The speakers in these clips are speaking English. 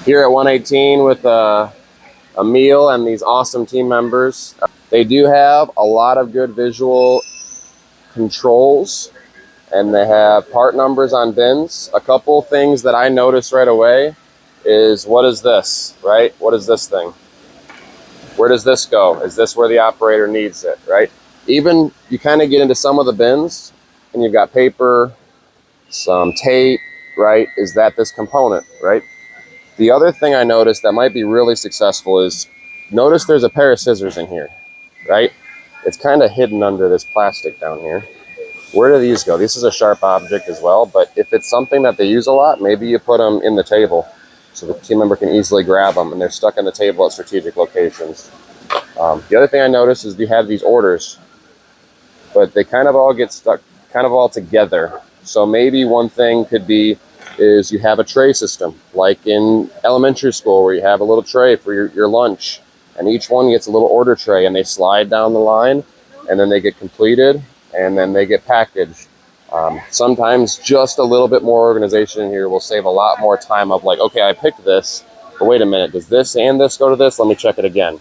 Here at 118 with Emil and these awesome team members. They do have a lot of good visual controls, and they have part numbers on bins. A couple things that I noticed right away is, what is this, right? What is this thing? Where does this go? Is this where the operator needs it, right? Even you kind of get into some of the bins and you've got paper, some tape, right? Is that this component, right? The other thing I noticed that might be really successful is, notice there's a pair of scissors in here, right? It's kind of hidden under this plastic down here. Where do these go? This is a sharp object as well, but if it's something that they use a lot, maybe you put them in the table so the team member can easily grab them, and they're stuck on the table at strategic locations. The other thing I noticed is you have these orders, but they kind of all get stuck kind of all together. So maybe one thing could be is you have a tray system, like in elementary school where you have a little tray for your lunch, and each one gets a little order tray, and they slide down the line, and then they get completed, and then they get packaged. Sometimes just a little bit more organization in here will save a lot more time of like, okay, I picked this, but wait a minute, does this and this go to this? Let me check it again.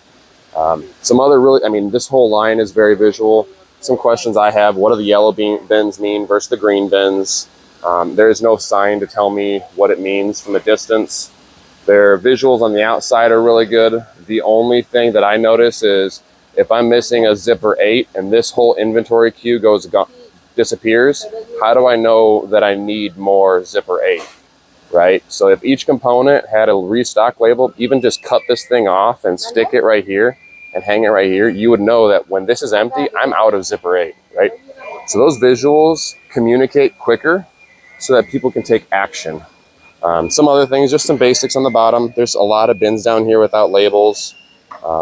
Some other really, I mean, this whole line is very visual. Some questions I have: what do the yellow bins mean versus the green bins? There is no sign to tell me what it means from a distance. Their visuals on the outside are really good. The only thing that I notice is if I'm missing a zipper 8 and this whole inventory queue disappears, how do I know that I need more zipper 8, right? So if each component had a restock label, even just cut this thing off and stick it right here and hang it right here, you would know that when this is empty, I'm out of zipper 8, right? So those visuals communicate quicker so that people can take action. Some other things, just some basics on the bottom. There's a lot of bins down here without labels.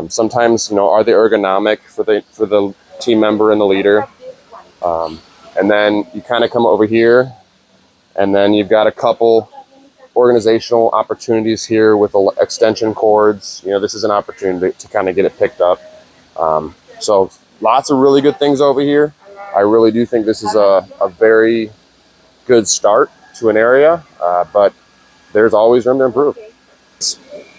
Sometimes, are they ergonomic for the team member and the leader? And then you kind of come over here, and then you've got a couple organizational opportunities here with extension cords. This is an opportunity to kind of get it picked up. So lots of really good things over here. I really do think this is a very good start to an area, but there's always room to improve.